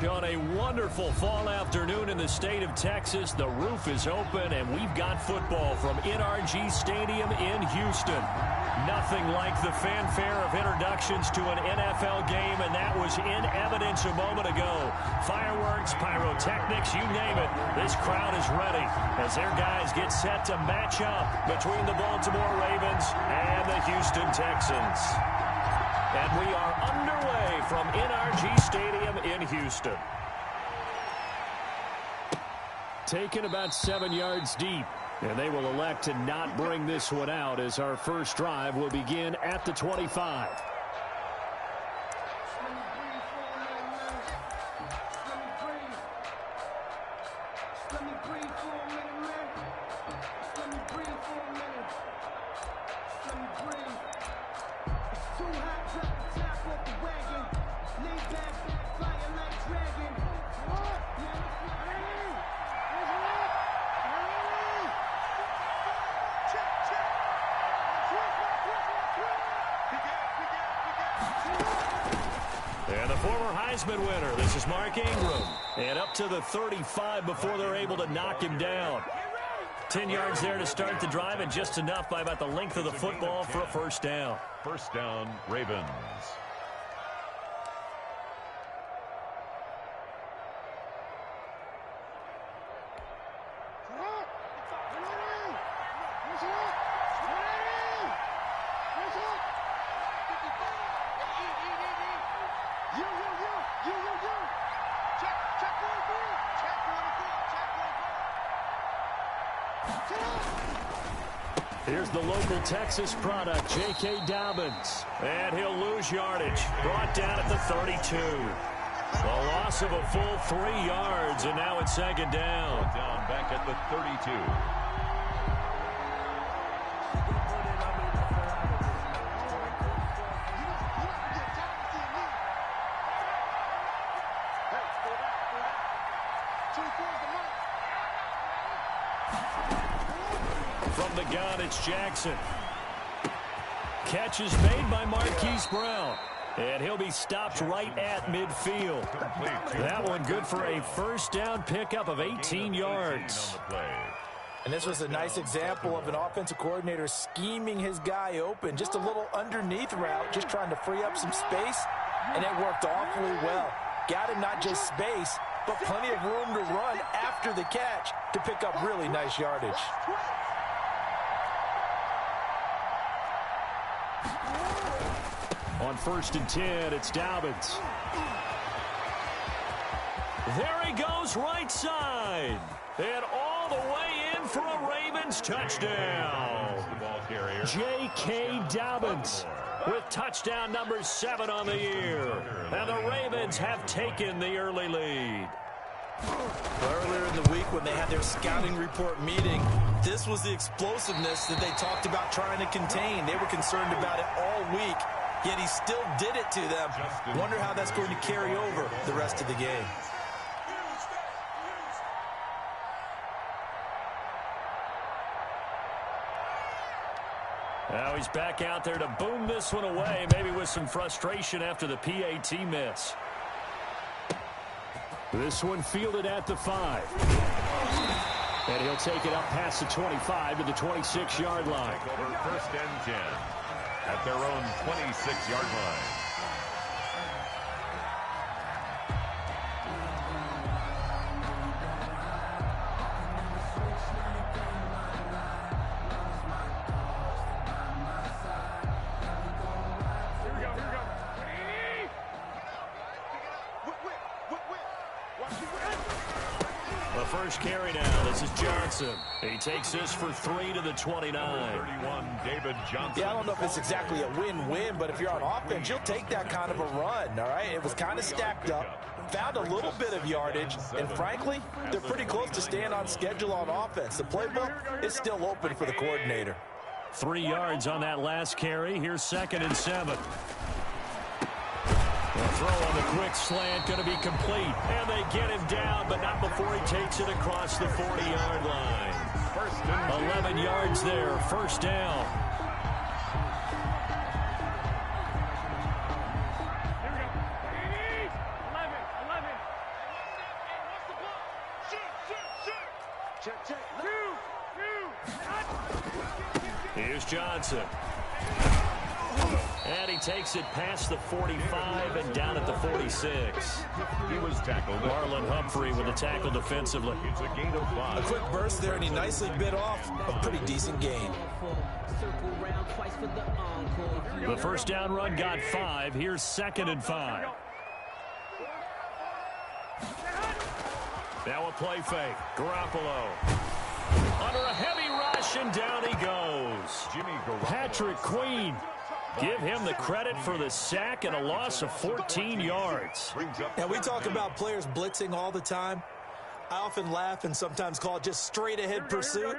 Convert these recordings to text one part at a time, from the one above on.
On a wonderful fall afternoon in the state of Texas, the roof is open, and we've got football from NRG Stadium in Houston. Nothing like the fanfare of introductions to an NFL game, and that was in evidence a moment ago. Fireworks, pyrotechnics, you name it. This crowd is ready as their guys get set to match up between the Baltimore Ravens and the Houston Texans. And we are underway from NRG Stadium in Houston. Taken about 7 yards deep. And they will elect to not bring this one out as our first drive will begin at the 25. And the former Heisman winner, this is Mark Ingram. And up to the 35 before they're able to knock him down. 10 yards there to start the drive, and just enough by about the length of the football for a first down. First down, Ravens. Here's the local Texas product, J.K. Dobbins. And he'll lose yardage. Brought down at the 32. A loss of a full 3 yards, and now it's second down. Down back at the 32. From the gun, it's Jackson. Catch is made by Marquise Brown. And he'll be stopped right at midfield. That one good for a first down pickup of 18 yards. And this was a nice example of an offensive coordinator scheming his guy open. Just a little underneath route, just trying to free up some space. And it worked awfully well. Got him not just space, but plenty of room to run after the catch to pick up really nice yardage. On 1st and 10, it's Dobbins. There he goes right side. And all the way in for a Ravens touchdown. J.K. Dobbins with touchdown number 7 on the year. And the Ravens have taken the early lead. Earlier in the week when they had their scouting report meeting, this was the explosiveness that they talked about trying to contain. They were concerned about it all week. Yet he still did it to them. Wonder how that's going to carry over the rest of the game. Now he's back out there to boom this one away, maybe with some frustration after the PAT miss. This one fielded at the 5. And he'll take it up past the 25 to the 26-yard line. Over 1st and 10. At their own 26-yard line. The first carry now. This is Johnson. He takes this for 3 to the 29. 31, David Johnson. Yeah, I don't know if it's exactly a win-win, but if you're on offense, you'll take that kind of a run, all right? It was kind of stacked up, found a little bit of yardage, and frankly, they're pretty close to staying on schedule on offense. The playbook is still open for the coordinator. 3 yards on that last carry. Here's 2nd and 7. The throw on the quick slant going to be complete. And they get him down, but not before he takes it across the 40-yard line. 11 yards there, first down. Here's Johnson. And he takes it past the 45 and down at the 46. He was tackled. Marlon Humphrey with the tackle defensively. It's a gain of 5. A quick burst there, and he nicely bit off a pretty decent gain. The first down run got 5. Here's 2nd and 5. Now a play fake. Garoppolo. Under a heavy rush, and down he goes. Patrick Queen. Give him the credit for the sack and a loss of 14 yards. Now, we talk about players blitzing all the time. I often laugh and sometimes call it just straight-ahead pursuit.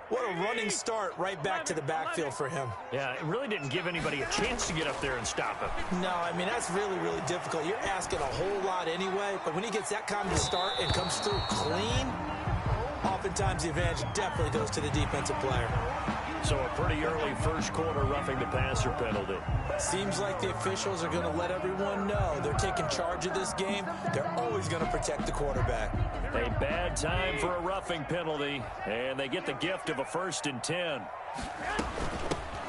What a running start right back to the backfield for him. Yeah, it really didn't give anybody a chance to get up there and stop him. No, I mean, that's really, really difficult. You're asking a whole lot anyway, but when he gets that kind of start and comes through clean, oftentimes the advantage definitely goes to the defensive player. So a pretty early first quarter roughing the passer penalty. Seems like the officials are going to let everyone know they're taking charge of this game. They're always going to protect the quarterback. A bad time for a roughing penalty, and they get the gift of a 1st and 10.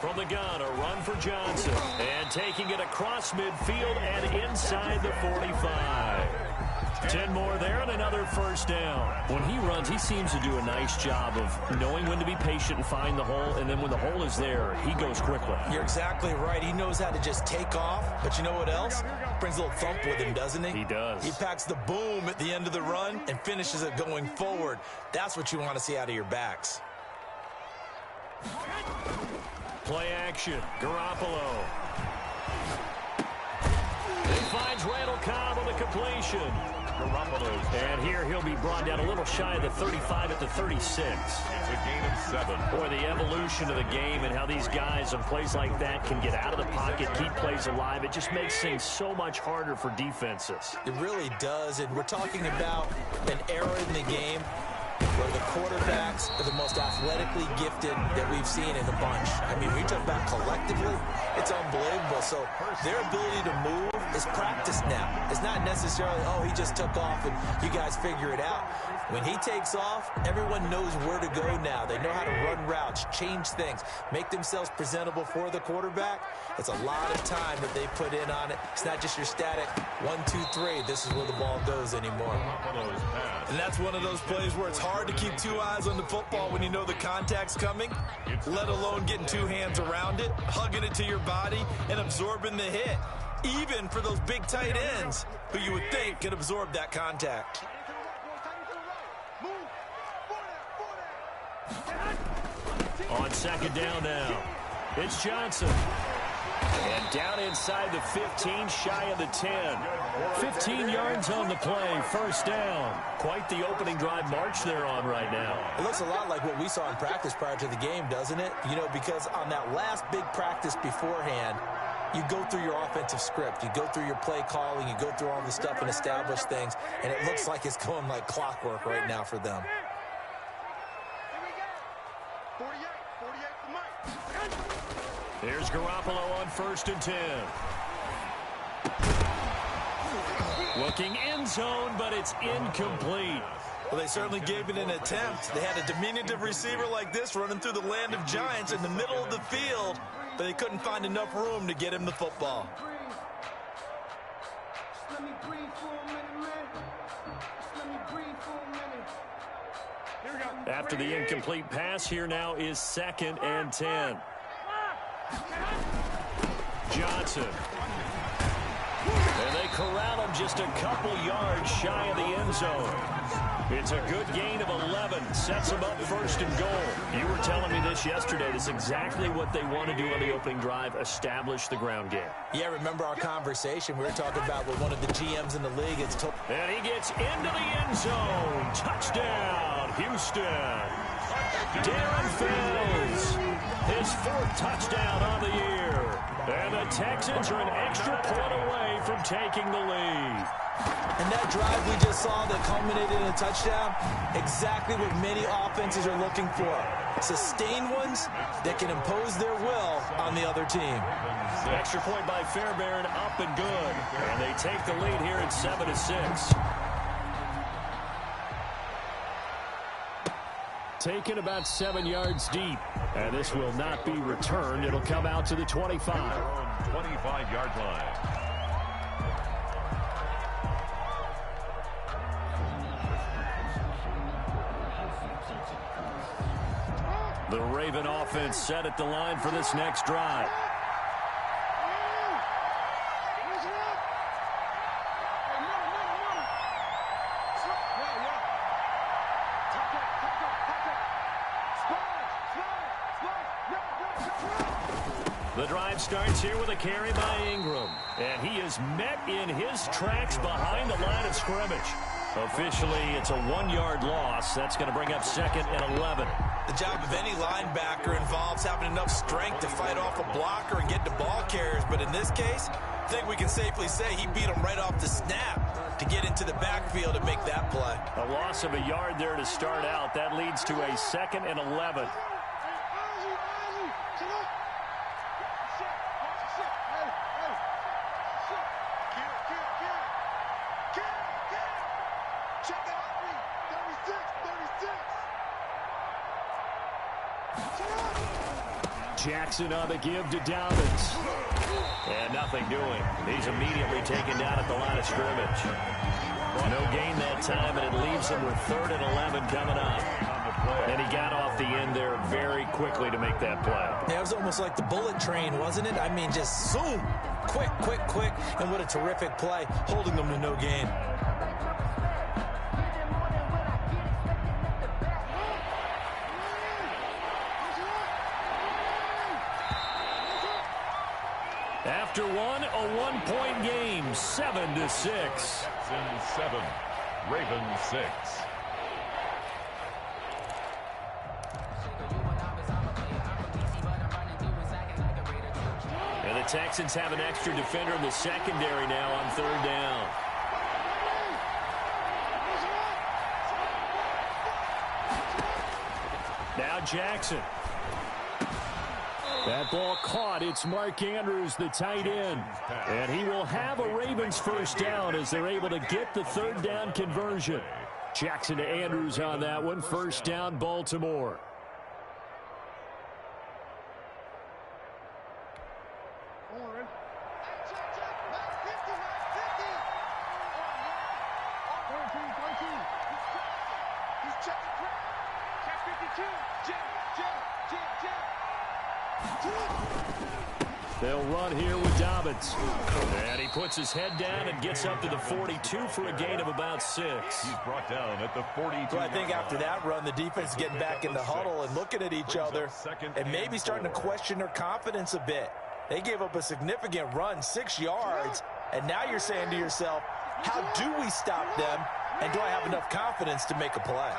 From the gun, a run for Johnson, and taking it across midfield and inside the 45. 10 more there and another first down. When he runs, he seems to do a nice job of knowing when to be patient and find the hole, and then when the hole is there, he goes quickly. You're exactly right. He knows how to just take off, but you know what else? Brings a little thump with him, doesn't he? He does. He packs the boom at the end of the run and finishes it going forward. That's what you want to see out of your backs. Play action. Garoppolo. He finds Randall Cobb on the completion. And here he'll be brought down a little shy of the 35 at the 36. It's a gain of 7. Boy, the evolution of the game and how these guys on plays like that can get out of the pocket, keep plays alive. It just makes things so much harder for defenses. It really does, and we're talking about an era in the game where the quarterbacks are the most athletically gifted that we've seen in a bunch. I mean, we talk about collectively, it's unbelievable. So their ability to move is practiced now. It's not necessarily, oh, he just took off and you guys figure it out. When he takes off, everyone knows where to go now. They know how to run routes, change things, make themselves presentable for the quarterback. It's a lot of time that they put in on it. It's not just your static 1, 2, 3. This is where the ball goes anymore. And that's one of those plays where it's hard to keep 2 eyes on the football when you know the contact's coming, let alone getting 2 hands around it, hugging it to your body, and absorbing the hit. Even for those big tight ends who you would think could absorb that contact. On 2nd down now, it's Johnson. And down inside the 15, shy of the 10. 15 yards on the play, first down. Quite the opening drive march they're on right now. It looks a lot like what we saw in practice prior to the game, doesn't it? You know, because on that last big practice beforehand, you go through your offensive script. You go through your play calling. You go through all the stuff and establish things. And it looks like it's going like clockwork right now for them. Here's Garoppolo on 1st and 10. Looking end zone, but it's incomplete. Well, they certainly gave it an attempt. They had a diminutive receiver like this running through the land of giants in the middle of the field, but they couldn't find enough room to get him the football. After the incomplete pass, here now is 2nd and 10. Johnson. And they corral him just a couple yards shy of the end zone. It's a good gain of 11. Sets them up 1st and goal. You were telling me this yesterday. This is exactly what they want to do on the opening drive, establish the ground game. Yeah, remember our conversation. We were talking about what one of the GMs in the league is told. And he gets into the end zone. Touchdown, Houston. Darren Fells, his 4th touchdown on the year. And the Texans are an extra point away from taking the lead. And that drive we just saw that culminated in a touchdown, exactly what many offenses are looking for. Sustained ones that can impose their will on the other team. Extra point by Fairbairn, up and good. And they take the lead here at 7-6. Taken about 7 yards deep. And this will not be returned. It'll come out to the 25. Their own 25-yard line. The Raven offense set at the line for this next drive. The drive starts here with a carry by Ingram. And he is met in his tracks behind the line of scrimmage. Officially, it's a 1-yard loss. That's going to bring up 2nd and 11. The job of any linebacker involves having enough strength to fight off a blocker and get to ball carriers. But in this case, I think we can safely say he beat him right off the snap to get into the backfield and make that play. A loss of a yard there to start out. That leads to a 2nd and 11. Jackson on the give to Dobbins. And nothing doing. He's immediately taken down at the line of scrimmage. No gain that time, and it leaves him with 3rd and 11 coming up. And he got off the end there very quickly to make that play. Yeah, it was almost like the bullet train, wasn't it? I mean, just zoom. Quick, quick, quick. And what a terrific play, holding them to no gain. After one, a 1-point game, 7-6. 7, Ravens 6. And the Texans have an extra defender in the secondary now on 3rd down. Now Jackson. That ball caught. It's Mark Andrews, the tight end. And he will have a Ravens first down as they're able to get the 3rd down conversion. Jackson to Andrews on that one. First down, Baltimore. They'll run here with Dobbins. And he puts his head down and gets up to the 42 for a gain of about 6. He's brought down at the 42. So I think after that run, the defense is getting back in the huddle and looking at each other and maybe starting to question their confidence a bit. They gave up a significant run, 6 yards, and now you're saying to yourself, how do we stop them, and do I have enough confidence to make a play?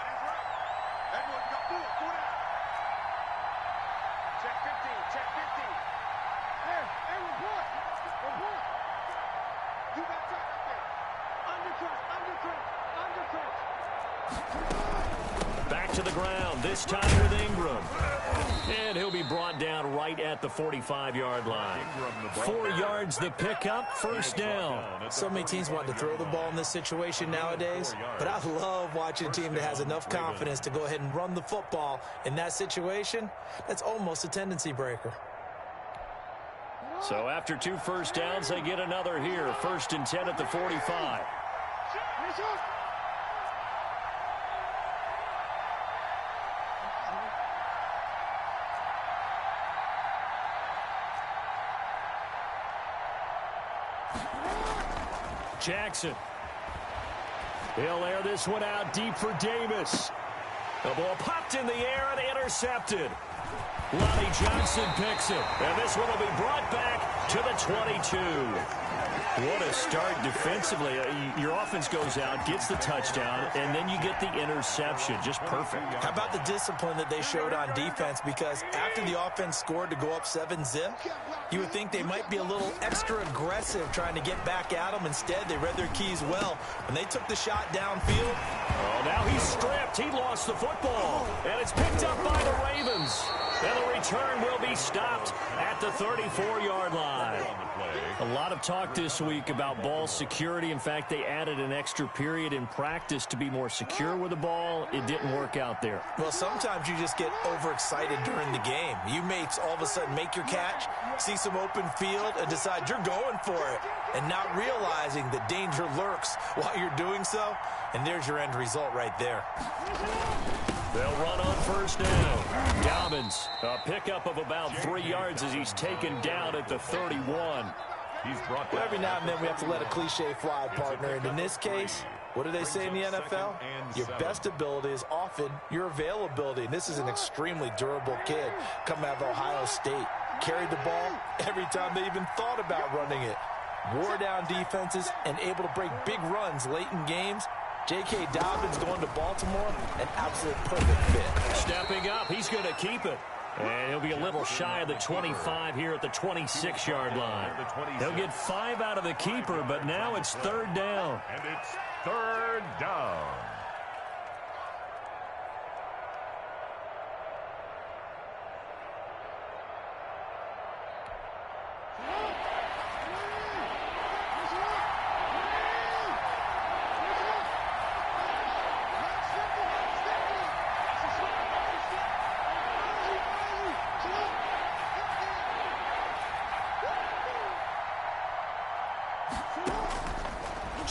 Back to the ground, this time with Ingram. And he'll be brought down right at the 45-yard line. 4 yards the pickup, first down. So many teams want to throw the ball in this situation nowadays, but I love watching a team that has enough confidence to go ahead and run the football. In that situation, that's almost a tendency breaker. So after 2 first downs, they get another here. 1st and 10 at the 45. Jackson. He'll air this one out deep for Davis. The ball popped in the air and intercepted. Lonnie Johnson picks it. And this one will be brought back to the 22. What a start defensively. Your offense goes out, gets the touchdown, and then you get the interception. Just perfect. How about the discipline that they showed on defense? Because after the offense scored to go up 7-zip, you would think they might be a little extra aggressive trying to get back at them. Instead, they read their keys well. When they took the shot downfield. Oh, now he's stripped. He lost the football. And it's picked up by the Ravens. And the return will be stopped at the 34-yard line. A lot of talk this week about ball security. In fact, they added an extra period in practice to be more secure with the ball. It didn't work out there. Well, sometimes you just get overexcited during the game. You may all of a sudden make your catch, see some open field, and decide you're going for it, and not realizing that danger lurks while you're doing so. And there's your end result right there. They'll run on first down. Dobbins, a pickup of about 3 yards as he's taken down at the 31. He's brought Every now and then we have to let a cliche fly, partner. And in this case, what do they say in the NFL? Your best ability is often your availability. And this is an extremely durable kid coming out of Ohio State. Carried the ball every time they even thought about running it. Wore down defenses and able to break big runs late in games. J.K. Dobbins going to Baltimore, an absolute perfect fit. Stepping up, he's going to keep it. And he'll be a little shy of the 25 here at the 26-yard line. He'll get 5 out of the keeper, but now it's third down. And it's third down.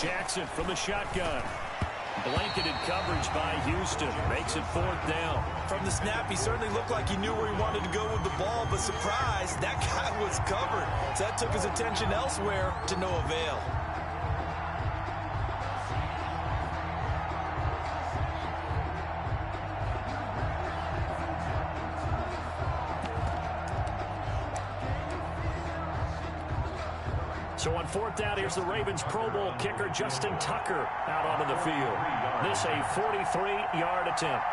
Jackson from the shotgun. Blanketed coverage by Houston. Makes it fourth down. From the snap, he certainly looked like he knew where he wanted to go with the ball, but surprise, that guy was covered. So that took his attention elsewhere to no avail. So on fourth down, here's the Ravens Pro Bowl kicker, Justin Tucker, out onto the field. This a 43-yard attempt.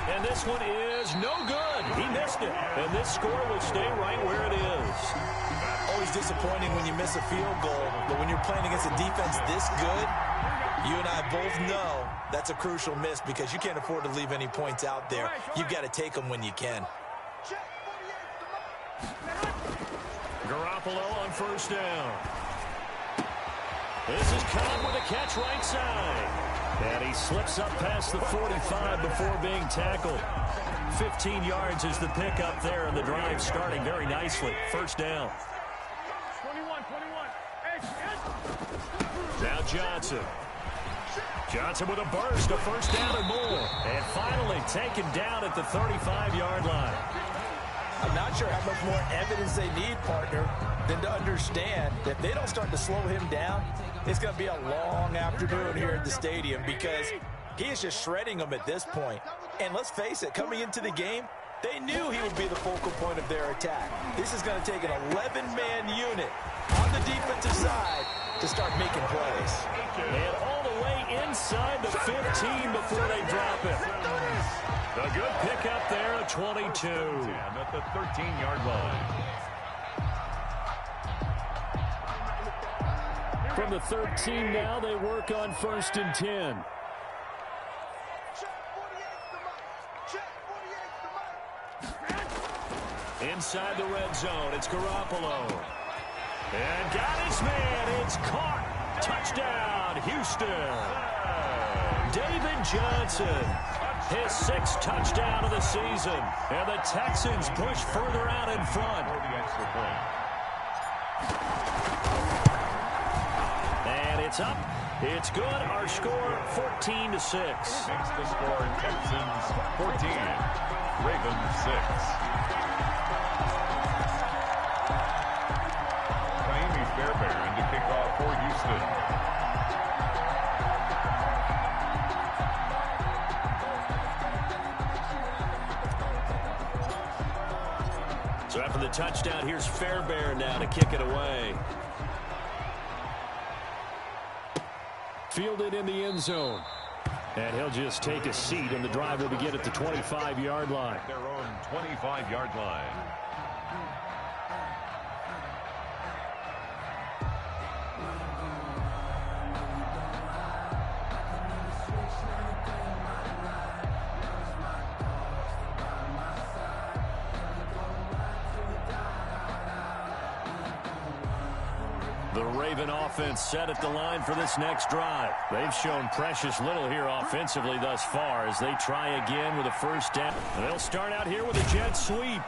And this one is no good. He missed it. And this score will stay right where it is. Always disappointing when you miss a field goal, but when you're playing against a defense this good, you and I both know that's a crucial miss because you can't afford to leave any points out there. You've got to take them when you can. Garoppolo on first down. This is Cobb with a catch right side. And he slips up past the 45 before being tackled. 15 yards is the pickup there, and the drive starting very nicely. First down. 21. Now Johnson. Johnson with a burst, a first down and more. And finally taken down at the 35-yard line. I'm not sure how much more evidence they need, partner, than to understand that if they don't start to slow him down, it's going to be a long afternoon here at the stadium because he is just shredding them at this point. And let's face it, coming into the game, they knew he would be the focal point of their attack. This is going to take an 11-man unit on the defensive side to start making plays. And all the way inside the 15 before they drop it. A good pickup there at 22. At the 13-yard line. From the 13 now, they work on first and 10. Inside the red zone, it's Garoppolo. And got his man. It's caught. Touchdown, Houston. David Johnson, his 6th touchdown of the season. And the Texans push further out in front. And it's up. It's good. Our score, 14-6. Makes the score Texans 14, Ravens 6. Fairbairn to kick off for Houston. So after the touchdown, here's Fairbairn now to kick it away. Fielded in the end zone. And he'll just take a seat, and the drive will begin at the 25-yard line. Their own 25-yard line. The Raven offense set at the line for this next drive. They've shown precious little here offensively thus far as they try again with a first down. They'll start out here with a jet sweep.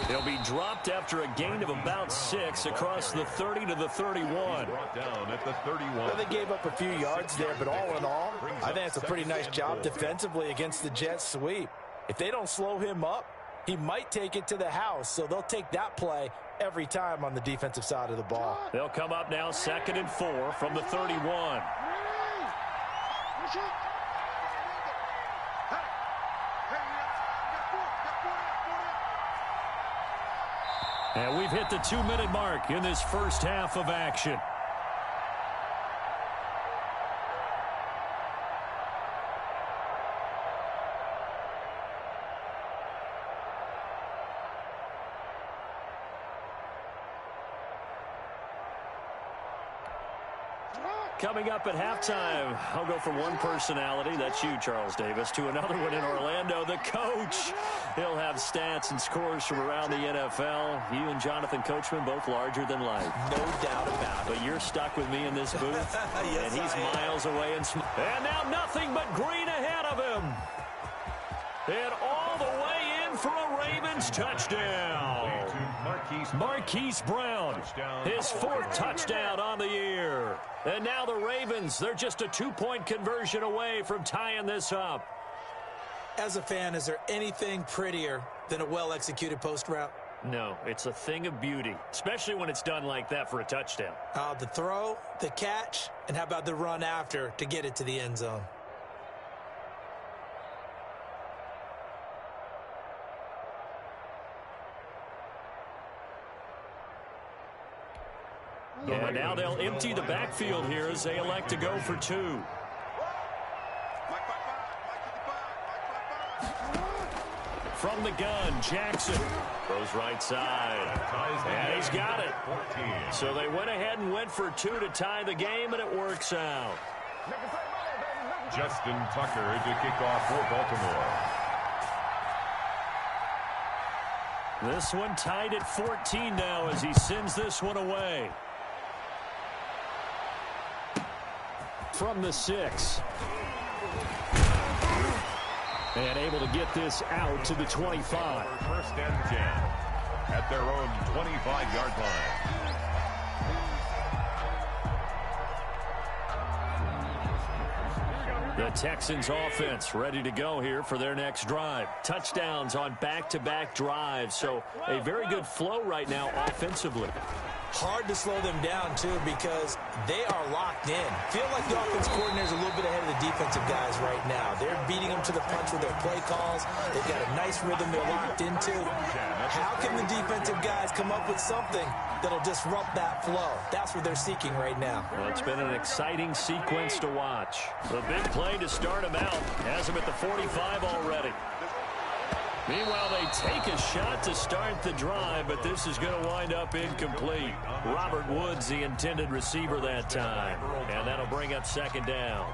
They'll be dropped after a gain of about 6 across the 30 to the 31. Brought down at the 31. Well, they gave up a few yards there, but all in all, I think it's a pretty nice job defensively against the jet sweep. If they don't slow him up, he might take it to the house, so they'll take that play every time on the defensive side of the ball. They'll come up now 2nd and 4 from the 31. And we've hit the 2-minute mark in this first half of action. Coming up at halftime, I'll go from one personality, that's you, Charles Davis, to another one in Orlando, the coach. He'll have stats and scores from around the NFL. You and Jonathan Coachman, both larger than life. No doubt about it. But you're stuck with me in this booth, Yes, and he's miles away. And now nothing but green ahead of him. And all the way in for a Ravens touchdown. Marquise Brown, his 4th touchdown on the year. And now the Ravens, they're just a 2-point conversion away from tying this up. As a fan, is there anything prettier than a well-executed post route? No, it's a thing of beauty, especially when it's done like that for a touchdown. The throw, the catch, and how about the run after to get it to the end zone? And now they'll empty the backfield here as they elect to go for 2. From the gun, Jackson throws right side. And he's got it. So they went ahead and went for 2 to tie the game, and it works out. Justin Tucker to kick off for Baltimore. This one tied at 14 now as he sends this one away. From the 6. And able to get this out to the 25. First and 10 at their own 25-yard line. The Texans offense ready to go here for their next drive. Touchdowns on back-to-back drives, so a very good flow right now offensively. Hard to slow them down, too, because they are locked in. Feel like the offense coordinator's a little bit ahead of the defensive guys right now. They're beating them to the punch with their play calls. They've got a nice rhythm they're locked into. How can the defensive guys come up with something that'll disrupt that flow? That's what they're seeking right now. Well, it's been an exciting sequence to watch. The big play to start him out has him at the 45 already. Meanwhile, they take a shot to start the drive, but this is going to wind up incomplete. Robert Woods, the intended receiver that time. And that'll bring up 2nd down.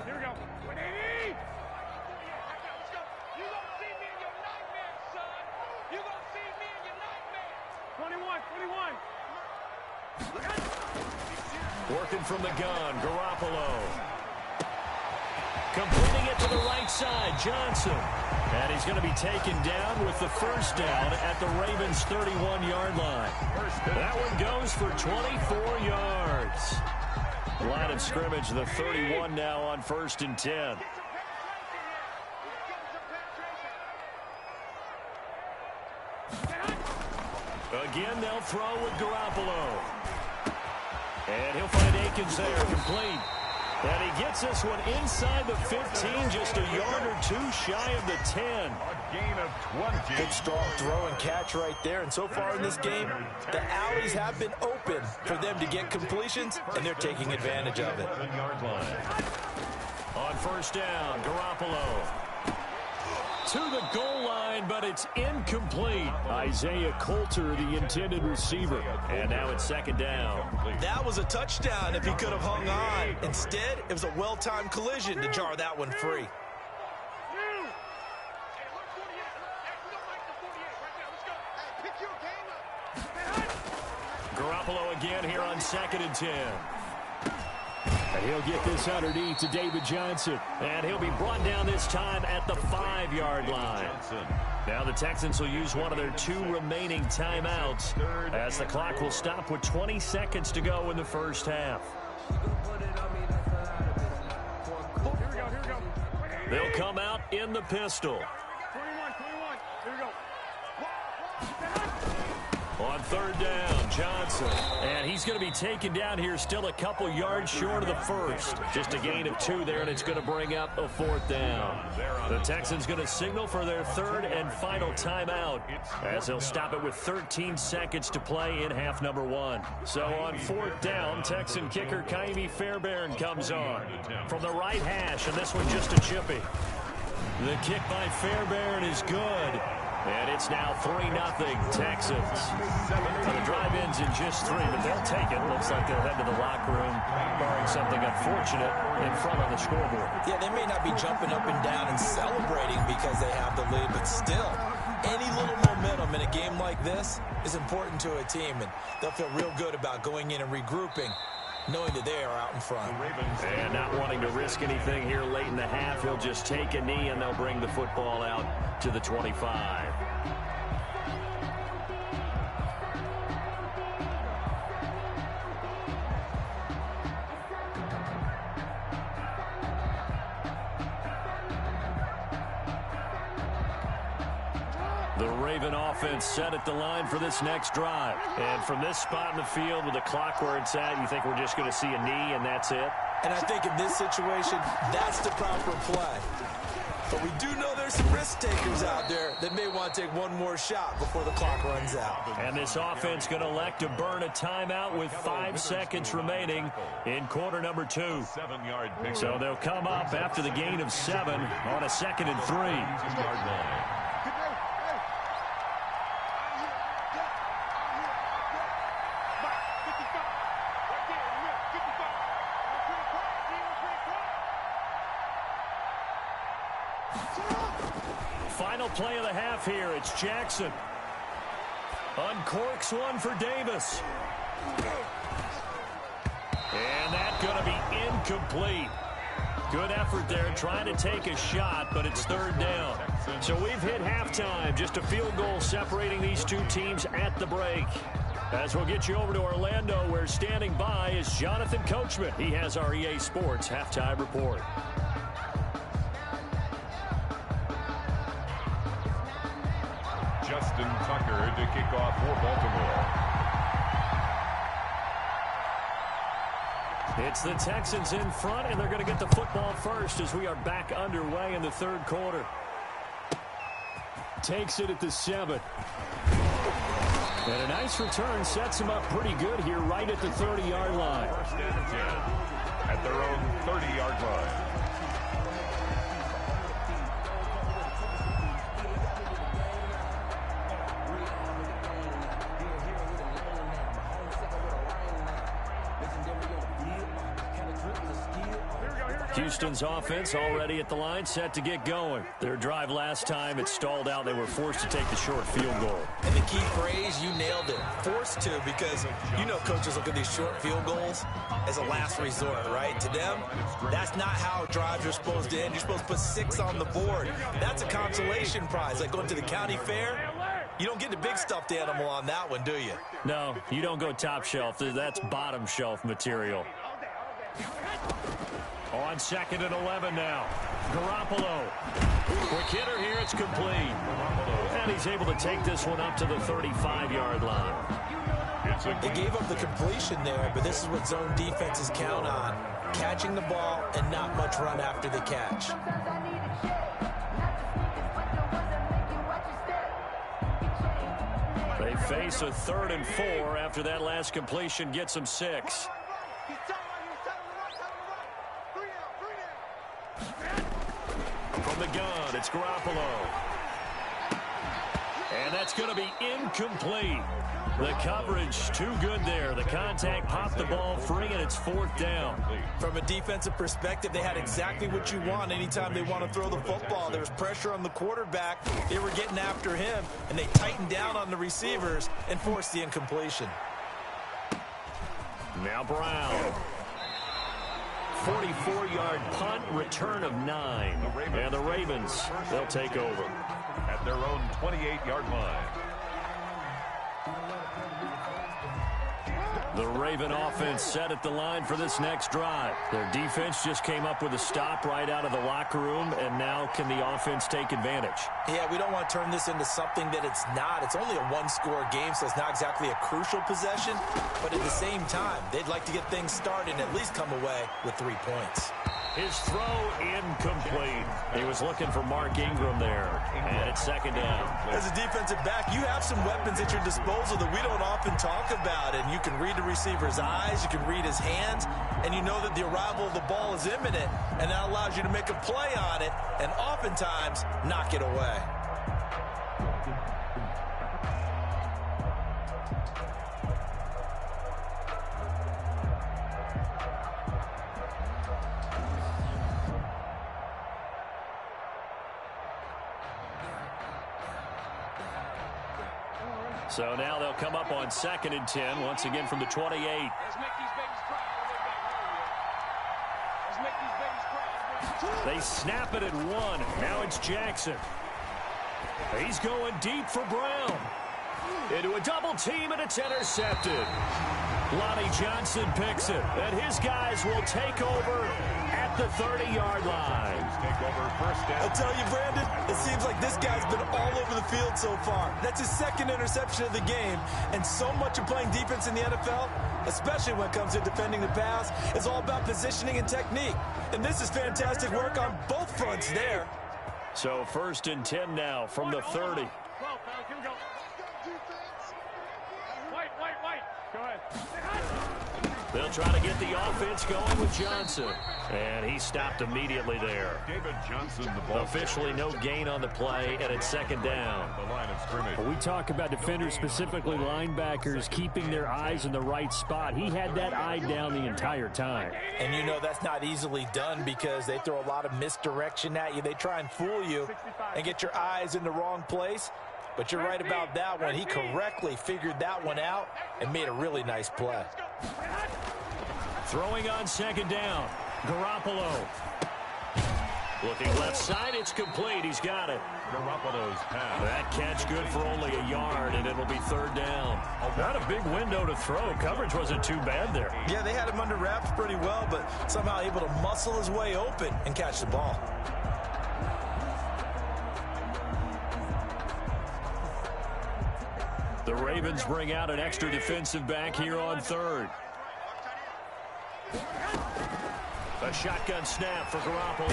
Here we go. 180. Let's go. You gonna see me in your nightmare, son. You gonna see me in your nightmare. 21. Working from the gun, Garoppolo. Completing it to the right side, Johnson. And he's going to be taken down with the first down at the Ravens' 31-yard line. That one goes for 24 yards. Line of scrimmage, the 31 now on 1st and 10. Again, they'll throw with Garoppolo. And he'll find Akins there, complete. And he gets this one inside the 15, just a yard or 2 shy of the 10. A gain of 20. Good strong throw and catch right there. And so far in this game, the alleys have been open for them to get completions, and they're taking advantage of it. On 1st down, Garoppolo to the goal line, but it's incomplete. Isaiah Coulter, the intended receiver. And now it's 2nd down. That was a touchdown if he could have hung on. Instead, it was a well-timed collision to jar that one free. again here on 2nd and 10. And he'll get this underneath to David Johnson. And he'll be brought down this time at the 5-yard line. Now the Texans will use one of their 2 remaining timeouts as the clock will stop with 20 seconds to go in the first half. They'll come out in the pistol. 21. Here we go. On 3rd down, Johnson. And he's going to be taken down here still a couple yards short of the first. Just a gain of 2 there, and it's going to bring up a 4th down. The Texans going to signal for their 3rd and final timeout as they'll stop it with 13 seconds to play in half number 1. So on 4th down, Texan kicker Kaimi Fairbairn comes on from the right hash, and this one just a chippy. The kick by Fairbairn is good. And it's now 3-0 Texans. The drive ends in just 3, but they'll take it. Looks like they'll head to the locker room, barring something unfortunate in front of the scoreboard. Yeah, they may not be jumping up and down and celebrating because they have the lead, but still, any little momentum in a game like this is important to a team, and they'll feel real good about going in and regrouping, knowing that they are out in front. And not wanting to risk anything here late in the half, he'll just take a knee and they'll bring the football out to the 25. The Raven offense set at the line for this next drive. And from this spot in the field with the clock where it's at, you think we're just going to see a knee and that's it? And I think in this situation, that's the proper play. But we do know there's some risk takers out there that may want to take one more shot before the clock runs out. And this offense going to elect to burn a timeout with 5 seconds remaining in quarter number 2. 7-yard pick. So they'll come up after the gain of 7 on a 2nd and 3. Final play of the half here. It's Jackson. Uncorks one for Davis. And that's going to be incomplete. Good effort there trying to take a shot, but it's 3rd down. So we've hit halftime. Just a field goal separating these 2 teams at the break. As we'll get you over to Orlando, where standing by is Jonathan Coachman. He has our EA Sports halftime report. Justin Tucker to kick off for Baltimore. It's the Texans in front, and they're going to get the football first as we are back underway in the 3rd quarter. Takes it at the 7. And a nice return sets them up pretty good here right at the 30-yard line. 1st and 10 at their own 30-yard line. Houston's offense already at the line, set to get going. Their drive last time, it stalled out. They were forced to take the short field goal. And the key phrase, you nailed it, forced to, because you know coaches look at these short field goals as a last resort, right? To them, that's not how drives are supposed to end. You're supposed to put 6 on the board. That's a consolation prize, like going to the county fair. You don't get the big stuffed animal on that one, do you? No, you don't go top shelf. That's bottom shelf material. On 2nd and 11 now. Garoppolo. Quick hitter here. It's complete. And he's able to take this one up to the 35-yard line. They gave up the completion there, but this is what zone defenses count on. Catching the ball and not much run after the catch. They face a 3rd and 4 after that last completion gets them 6. From the gun, it's Garoppolo. And that's going to be incomplete. The coverage too good there. The contact popped the ball free, and it's 4th down. From a defensive perspective, they had exactly what you want anytime they want to throw the football. There was pressure on the quarterback. They were getting after him, and they tightened down on the receivers and forced the incompletion. Now Brown. 44-yard punt, return of 9. And the Ravens, they'll take over at their own 28-yard line. The Raven offense set at the line for this next drive. Their defense just came up with a stop right out of the locker room, and now can the offense take advantage? Yeah, we don't want to turn this into something that it's not. It's only a one-score game, so it's not exactly a crucial possession. But at the same time, they'd like to get things started and at least come away with 3 points. His throw incomplete. He was looking for Mark Ingram there, and it's second down. As a defensive back, you have some weapons at your disposal that we don't often talk about, and you can read the receiver's eyes, you can read his hands, and you know that the arrival of the ball is imminent, and that allows you to make a play on it and oftentimes knock it away. So now they'll come up on 2nd and 10, once again from the 28. Let's make these babies cry all the way back home, yo. Let's make these babies cry. They snap it at 1. Now it's Jackson. He's going deep for Brown. Into a double team, and it's intercepted. Lonnie Johnson picks it, and his guys will take over at the 30-yard line. Take over first down. I'll tell you, Brandon, it seems like this guy's been all over the field so far. That's his 2nd interception of the game, and so much of playing defense in the NFL, especially when it comes to defending the pass, is all about positioning and technique. And this is fantastic work on both fronts there. So 1st and 10 now from the 30. 12, fellas, here we go. White. Go ahead. They'll try to get the offense going with Johnson. And he stopped immediately there. David Johnson, the ball. Officially no gain on the play, and it's 2nd down. The line of scrimmage. We talk about defenders, specifically linebackers, keeping their eyes in the right spot. He had that eye down the entire time. And you know that's not easily done because they throw a lot of misdirection at you. They try and fool you and get your eyes in the wrong place. But you're right about that one. He correctly figured that one out and made a really nice play. Throwing on 2nd down. Garoppolo. Looking left side, it's complete. He's got it. Garoppolo's pass. That catch good for only a yard, and it'll be 3rd down. Not a big window to throw. Coverage wasn't too bad there. Yeah, they had him under wraps pretty well, but somehow able to muscle his way open and catch the ball. The Ravens bring out an extra defensive back here on 3rd. A shotgun snap for Garoppolo.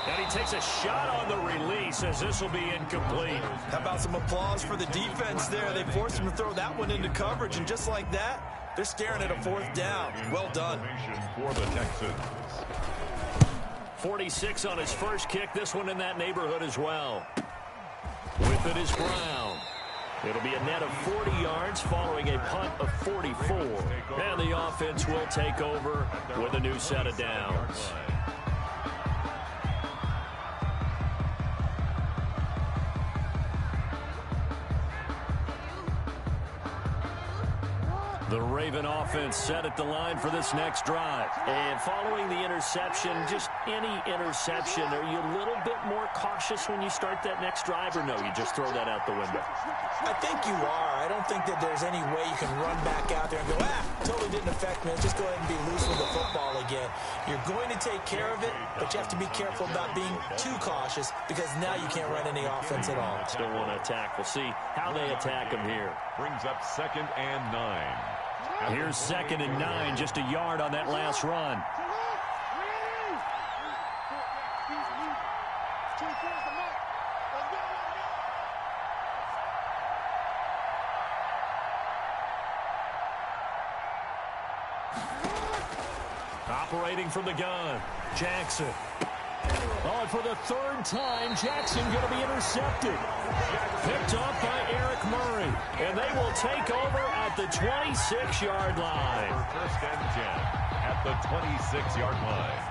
And he takes a shot on the release as this will be incomplete. How about some applause for the defense there? They forced him to throw that one into coverage, and just like that, they're staring at a 4th down. Well done. For the Texans. 46 on his first kick. This one in that neighborhood as well. With it is Brown. It'll be a net of 40 yards following a punt of 44. And the offense will take over with a new set of downs. The Raven offense set at the line for this next drive. And following the interception, just any interception, are you a little bit more cautious when you start that next drive, or no, you just throw that out the window? I think you are. I don't think that there's any way you can run back out there and go, totally didn't affect me. Just go ahead and be loose with the football again. You're going to take care of it, but you have to be careful about being too cautious because now you can't run any offense at all. Still want to attack. We'll see how they attack him here. Brings up 2nd and 9. Here's 2nd and 9, just a yard on that last run. Operating from the gun, Jackson. Oh, and for the 3rd time, Jackson going to be intercepted. Picked up by Eric Murray. And they will take over at the 26-yard line. First and 10 at the 26-yard line.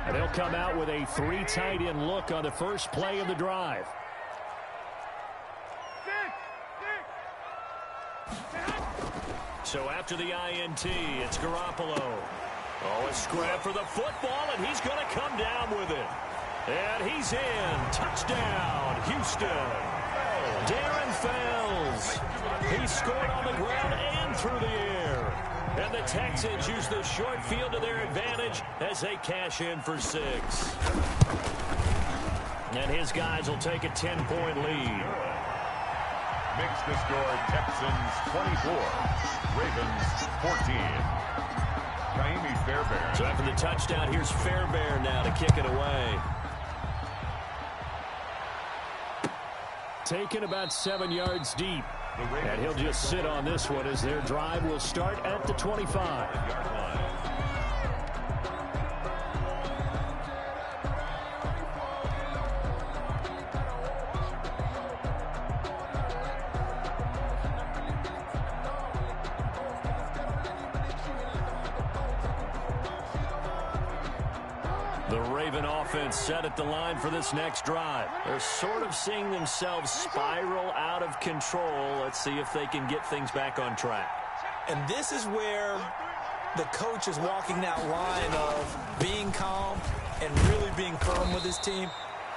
And they'll come out with a 3 tight end look on the first play of the drive. So after the INT, it's Garoppolo. Oh, a scrap for the football, and he's going to come down with it. And he's in. Touchdown, Houston. Darren Fells. He scored on the ground and through the air. And the Texans use the short field to their advantage as they cash in for 6. And his guys will take a 10-point lead. Makes the score Texans 24, Ravens 14. Kaimi Fairbairn. So after the touchdown, here's Fairbairn now to kick it away. Taken about 7 yards deep. And he'll just sit on this one as their drive will start at the 25. The Raven offense set at the line for this next drive. They're sort of seeing themselves spiral out of control. Let's see if they can get things back on track. And this is where the coach is walking that line of being calm and really being firm with his team.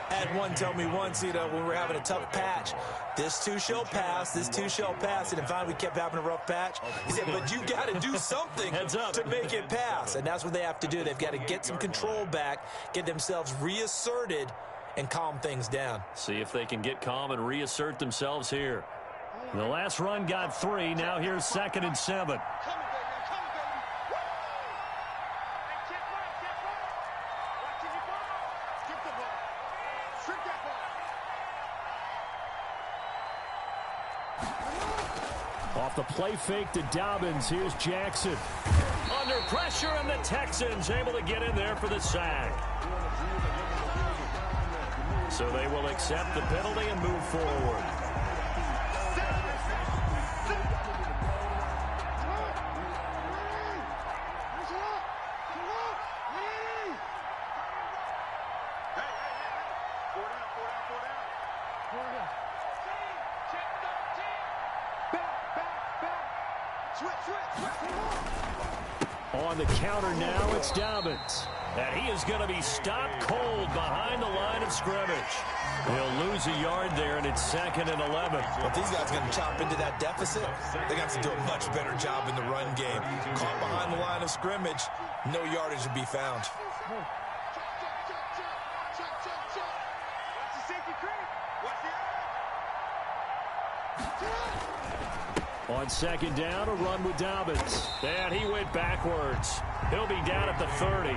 I had one tell me once, when we were having a tough patch, this too shall pass, this too shall pass. And finally we kept having a rough patch. He said, but you got to do something to make it pass. And that's what they have to do. They've got to get some control back, get themselves reasserted, and calm things down. See if they can get calm and reassert themselves here. The last run got 3. Now here's 2nd and 7. Off the play fake to Dobbins. Here's Jackson. Under pressure, and the Texans able to get in there for the sack. So they will accept the penalty and move forward. On the counter now, it's Dobbins. And he is going to be stopped cold behind the line of scrimmage. He'll lose a yard there, and it's 2nd and 11. But these guys are going to chop into that deficit. They got to do a much better job in the run game. Caught behind the line of scrimmage, no yardage to be found. On 2nd down, a run with Dobbins. And he went backwards. He'll be down at the 30.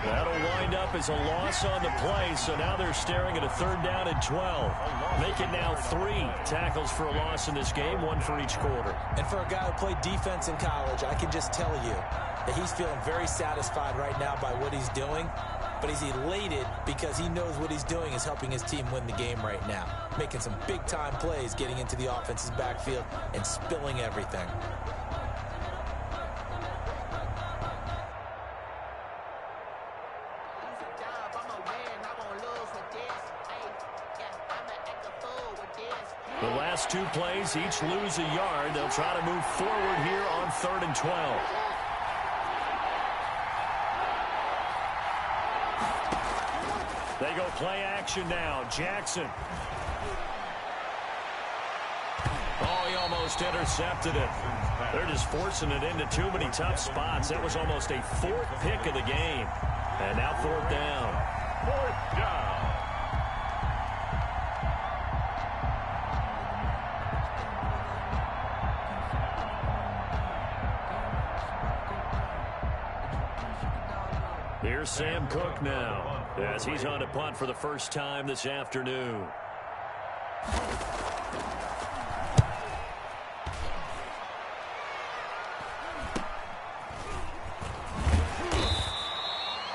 That'll wind up as a loss on the play, so now they're staring at a 3rd down and 12. Make it now 3 tackles for a loss in this game, 1 for each quarter. And for a guy who played defense in college, I can just tell you that he's feeling very satisfied right now by what he's doing. But he's elated because he knows what he's doing is helping his team win the game right now. Making some big-time plays, getting into the offense's backfield, and spilling everything. The last 2 plays, each lose a yard. They'll try to move forward here on 3rd and 12. They go play action now. Jackson. Oh, he almost intercepted it. They're just forcing it into too many tough spots. That was almost a 4th pick of the game. And now 4th down. 4th down. Here's Sam Cook now, as he's on to punt for the first time this afternoon.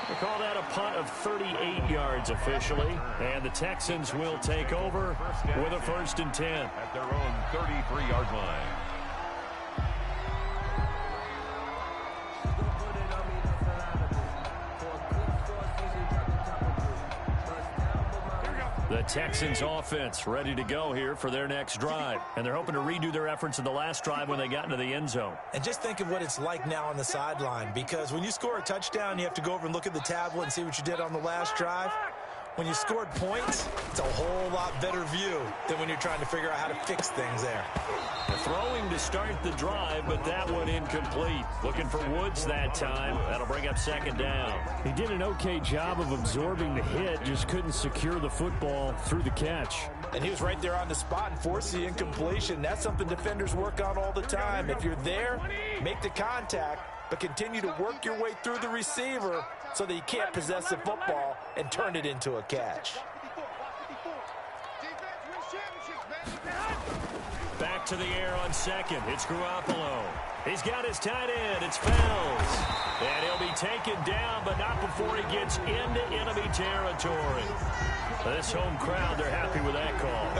They call that a punt of 38 yards officially, and the Texans will take over with a 1st and 10. At their own 33-yard line. The The Texans offense ready to go here for their next drive. And they're hoping to redo their efforts in the last drive when they got into the end zone. And just think of what it's like now on the sideline, because when you score a touchdown, you have to go over and look at the tablet and see what you did on the last drive. When you scored points, it's a whole lot better view than when you're trying to figure out how to fix things there. The throwing to start the drive, but that one incomplete. Looking for Woods that time. That'll bring up second down. He did an okay job of absorbing the hit, just couldn't secure the football through the catch. And he was right there on the spot and forced the incompletion. That's something defenders work on all the time. If you're there, make the contact, but continue to work your way through the receiver so that you can't possess the football and turn it into a catch. Back to the air on second. It's Garoppolo. He's got his tight end. It's Fells. And he'll be taken down, but not before he gets into enemy territory. This home crowd, they're happy with that call.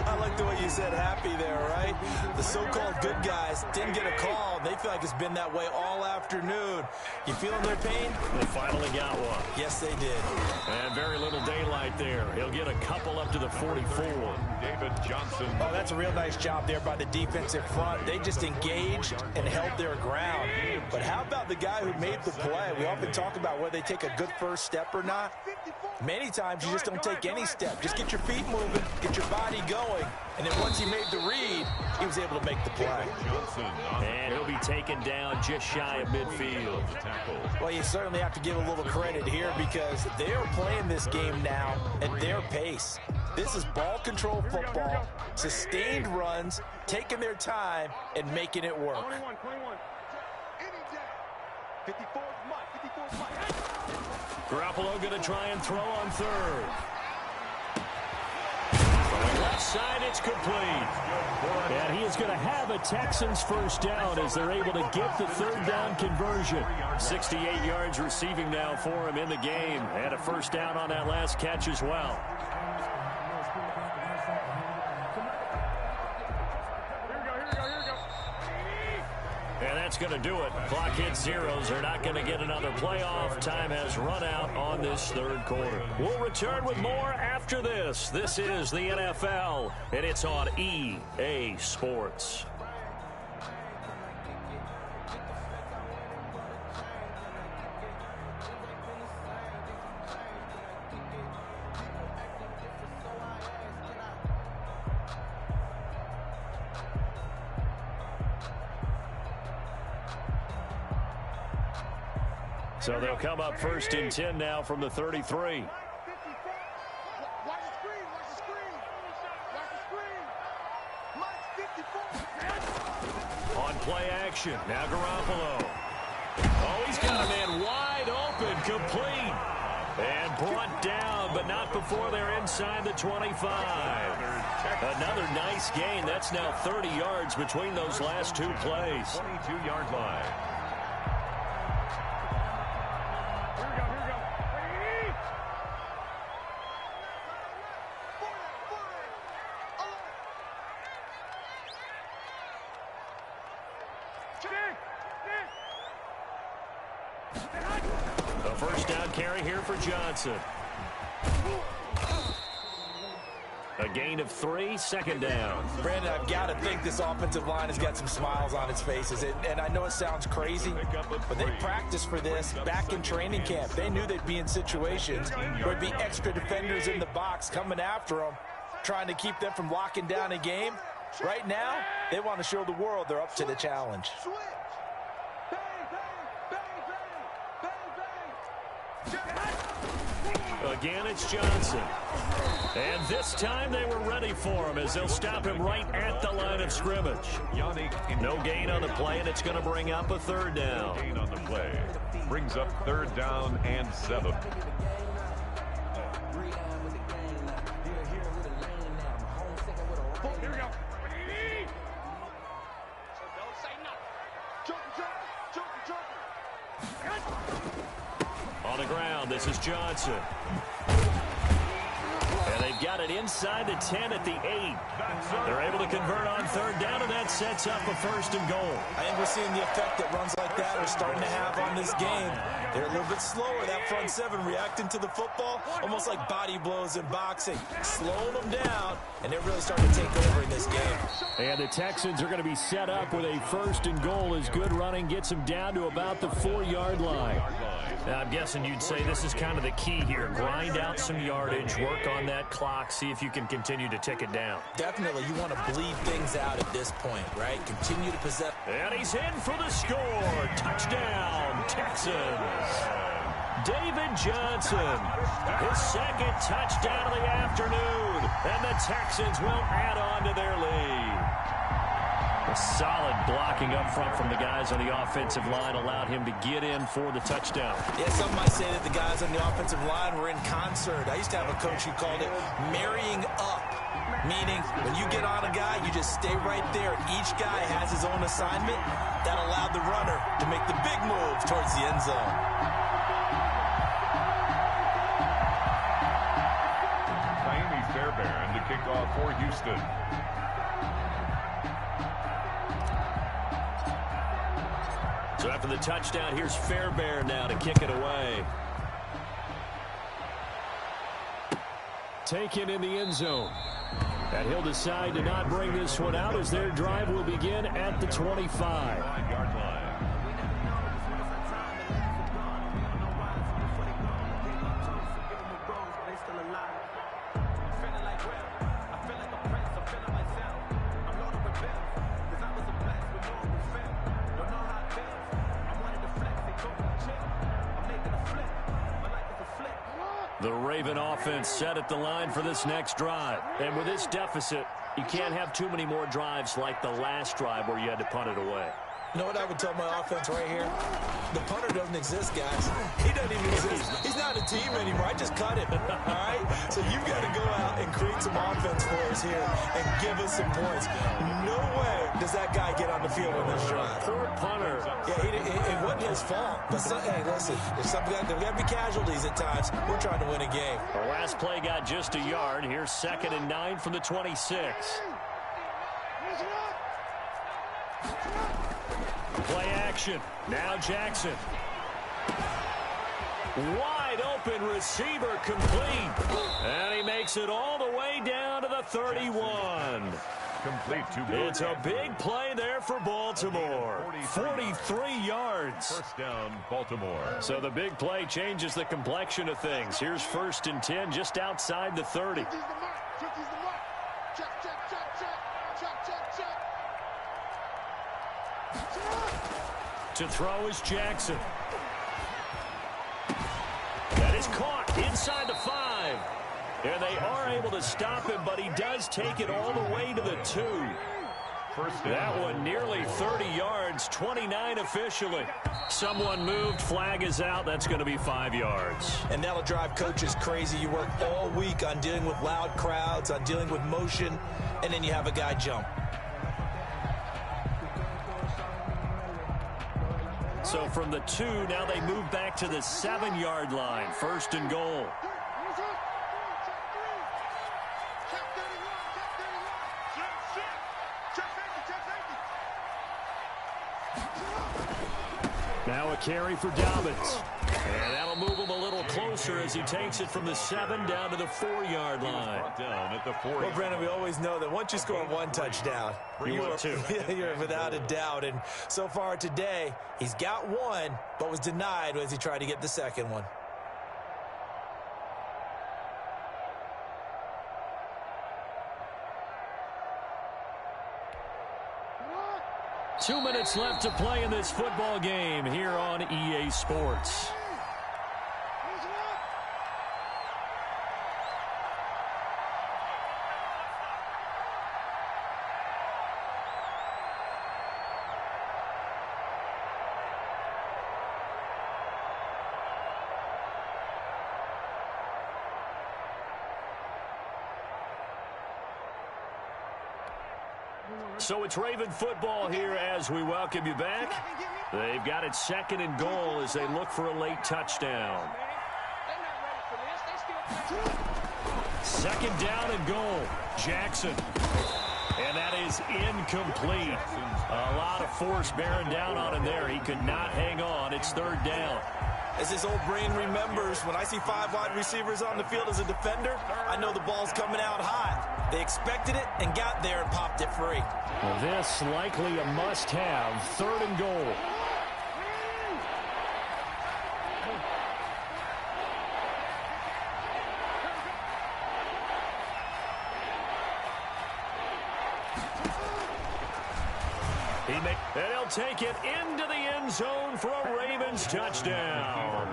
I like the way you said happy there, right? The so-called good guys didn't get a call. They feel like it's been that way all afternoon. You feeling their pain? They finally got one. Yes, they did. And very little daylight there. He'll get a couple up to the 44. David Johnson. Oh, that's a real nice job there by the defensive front. They just engaged and held their ground. But how about the guy who made the play? We often talk about whether they take a good first step or not. Many times you just don't take any step. Just get your feet moving, get your body going, and then once he made the read, he was able to make the play. And he'll be taken down just shy of midfield. Well, you certainly have to give a little credit here because they're playing this game now at their pace. This is ball control football, sustained runs, taking their time, and making it work. 21. 54 is Mike. Garoppolo going to try and throw on third. From the left side, it's complete. And he is going to have a Texans first down as they're able to get the third down conversion. 68 yards receiving now for him in the game. And a first down on that last catch as well. And that's going to do it. Clock hits zeros. They're not going to get another playoff. Time has run out on this third quarter. We'll return with more after this. This is the NFL, and it's on EA Sports. So they'll come up first and 10 now from the 33. On play action, now Garoppolo. Oh, he's got a man wide open, complete. And brought down, but not before they're inside the 25. Another nice gain. That's now 30 yards between those last two plays. 22-yard line. A first down carry here for Johnson. A gain of 3, second down. Brandon, I've got to think this offensive line has got some smiles on its faces. And I know it sounds crazy, but they practiced for this back in training camp. They knew they'd be in situations where there'd be extra defenders in the box coming after them, trying to keep them from locking down a game. Right now, they want to show the world they're up to the challenge. Again, it's Johnson. And this time they were ready for him as they'll stop him right at the line of scrimmage. No gain on the play, and it's going to bring up a third down. Gain on the play. Brings up third down and 7. Here we go. On the ground, this is Johnson. And they've got it inside the 10 at the 8. They're able to convert on third down, and that sets up a 1st and goal. I think we're seeing the effect that runs like that are starting to have on this game. They're a little bit slower, that front seven, reacting to the football, almost like body blows in boxing, slowing them down, and they're really starting to take over in this game. And the Texans are going to be set up with a 1st and goal as good running gets them down to about the 4-yard line. Now, I'm guessing you'd say this is kind of the key here. Grind out some yardage, work on that clock, see if you can continue to tick it down. Definitely, you want to bleed things out at this point, right? Continue to possess. And he's in for the score. Touchdown, Texans. David Johnson, his 2nd touchdown of the afternoon. And the Texans will add on to their lead. A solid blocking up front from the guys on the offensive line allowed him to get in for the touchdown. Yeah, some might say that the guys on the offensive line were in concert. I used to have a coach who called it marrying up, meaning when you get on a guy, you just stay right there. Each guy has his own assignment. That allowed the runner to make the big move towards the end zone. Fairbairn to kick off for Houston. So after the touchdown, here's Fairbairn now to kick it away. Taken in the end zone. And he'll decide to not bring this one out as their drive will begin at the 25. 5-yard line. The Raven offense set at the line for this next drive. And with this deficit, you can't have too many more drives like the last drive where you had to punt it away. You know what I would tell my offense right here? The punter doesn't exist, guys. He doesn't even exist. He's not a team anymore. I just cut him, all right? So you've got to go out and create some offense for us here and give us some points. No way does that guy get on the field on this drive. Poor punter. Yeah, it wasn't his fault. But hey, listen, there's got to be casualties at times. We're trying to win a game. The last play got just a yard. Here's 2nd and 9 from the 26. Play action. Now Jackson. Wide open receiver complete. And he makes it all the way down to the 31. Complete to It's a big play there for Baltimore. 43 yards. 1st down, Baltimore. So the big play changes the complexion of things. Here's 1st and 10 just outside the 30. To throw is Jackson. That is caught inside the 5. And they are able to stop him, but he does take it all the way to the 2. That one nearly 30 yards, 29 officially. Someone moved, flag is out. That's going to be 5 yards. And that'll drive coaches crazy. You work all week on dealing with loud crowds, on dealing with motion, and then you have a guy jump. So from the 2, now they move back to the 7-yard line. 1st and goal. Now a carry for Dobbins. And that'll move him a little closer as he takes it from the 7 down to the 4-yard line. Down at the 4. Well, Brandon, we always know that once you score 1 touchdown, You are too. You're without a doubt. And so far today, he's got 1, but was denied as he tried to get the 2nd one. What? 2 minutes left to play in this football game here on EA Sports. So it's Raven football here as we welcome you back. They've got it 2nd and goal as they look for a late touchdown. Second down and goal. Jackson. And that is incomplete. A lot of force bearing down on him there. He could not hang on. It's third down. As his old brain remembers, when I see 5 wide receivers on the field as a defender, I know the ball's coming out hot. They expected it and got there and popped it free. Well, this likely a must-have. Third and goal. And he'll take it into the end zone for a Ravens touchdown.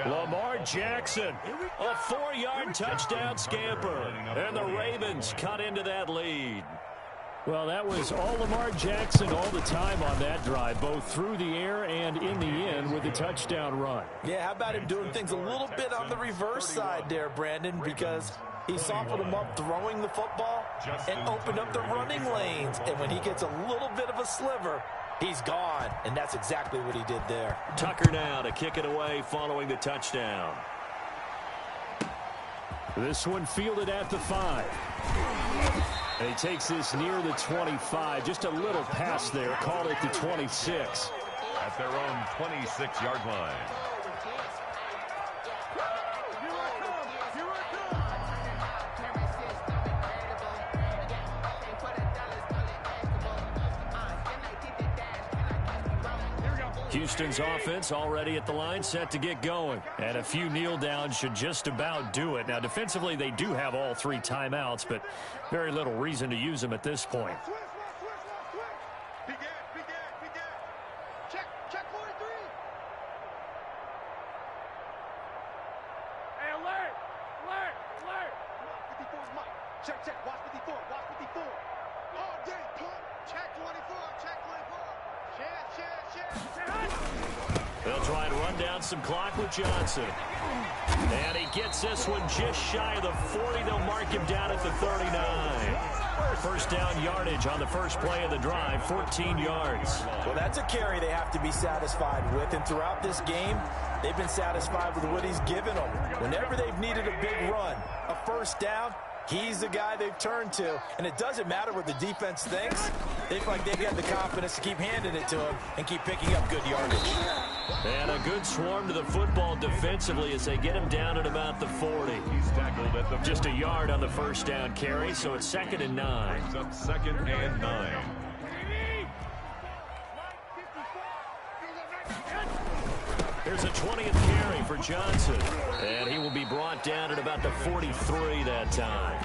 Lamar Jackson, a 4-yard touchdown scamper. And the Ravens cut into that lead. Well, that was all Lamar Jackson all the time on that drive, both through the air and in the end with the touchdown run. Yeah, how about him doing things a little bit on the reverse side there, Brandon, because he softened him up throwing the football and opened up the running lanes. And when he gets a little bit of a sliver, he's gone. And that's exactly what he did there. Tucker now to kick it away following the touchdown. This one fielded at the 5. And he takes this near the 25. Just a little pass there. Called it the 26. At their own 26-yard line. Houston's offense already at the line, set to get going. And a few kneel downs should just about do it. Now, defensively, they do have all 3 timeouts, but very little reason to use them at this point. Check 43. Hey, alert. 54's Mike. Check. Watch 54. All day, punt. Check 24. They'll try and run down some clock with Johnson. And he gets this one just shy of the 40. They'll mark him down at the 39. First down yardage on the first play of the drive, 14 yards. Well, that's a carry they have to be satisfied with. And throughout this game, they've been satisfied with what he's given them. Whenever they've needed a big run, a first down, he's the guy they've turned to. And it doesn't matter what the defense thinks. They feel like they've got the confidence to keep handing it to him and keep picking up good yardage. And a good swarm to the football defensively as they get him down at about the 40. He's tackled at the Just a yard on the first down carry, so it's 2nd and 9. Brings up 2nd and 9. Here's a 20th carry for Johnson. And he will be brought down at about the 43 that time.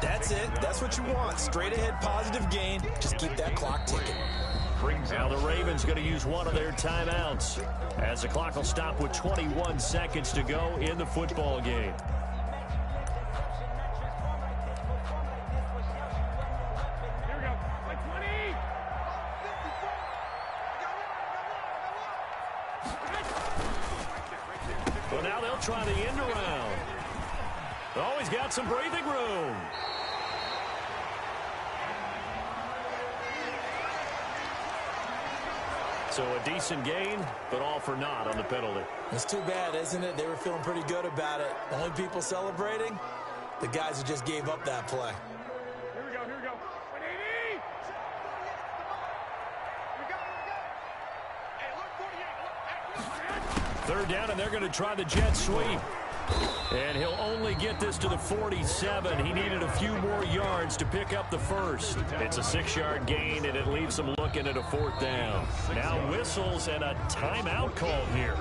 That's it. That's what you want. Straight ahead positive gain. Just keep that clock ticking. Now the Ravens going to use one of their timeouts as the clock will stop with 21 seconds to go in the football game. Here we go. 20. Well, now they'll try the end around. Oh, he's got some breathing room. So a decent gain, but all for naught on the penalty. It's too bad, isn't it? They were feeling pretty good about it. Only people celebrating, the guys who just gave up that play. Here we go. 180. Hey, look, 48. Third down, and they're going to try the jet sweep. And he'll only get this to the 47. He needed a few more yards to pick up the first. It's a 6-yard gain, and it leaves him looking at a 4th down. Now whistles and a timeout called here.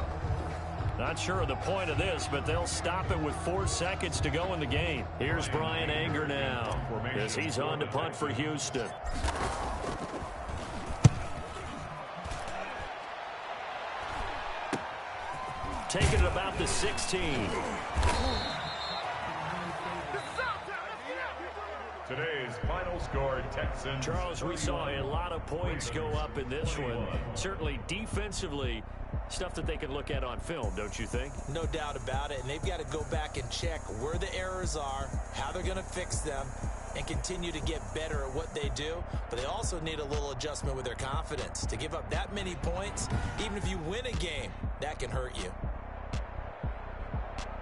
Not sure of the point of this, but they'll stop it with 4 seconds to go in the game. Here's Brian Anger now as he's on to punt for Houston. Taking it about the 16. Today's final score, Texans. Charles, we saw a lot of points go up in this one. Certainly defensively, stuff that they can look at on film, don't you think? No doubt about it, and they've got to go back and check where the errors are, how they're going to fix them, and continue to get better at what they do. But they also need a little adjustment with their confidence. To give up that many points, even if you win a game, that can hurt you.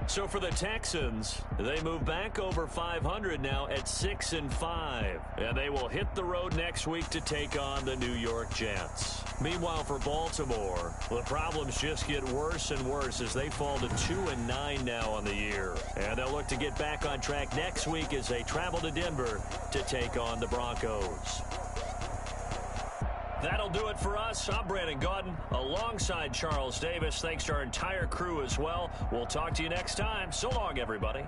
So for the Texans, they move back over 500 now at 6-5. And they will hit the road next week to take on the New York Jets. Meanwhile, for Baltimore, the problems just get worse and worse as they fall to 2-9 now on the year. And they'll look to get back on track next week as they travel to Denver to take on the Broncos. That'll do it for us. I'm Brandon Gaudin alongside Charles Davis. Thanks to our entire crew as well. We'll talk to you next time. So long, everybody.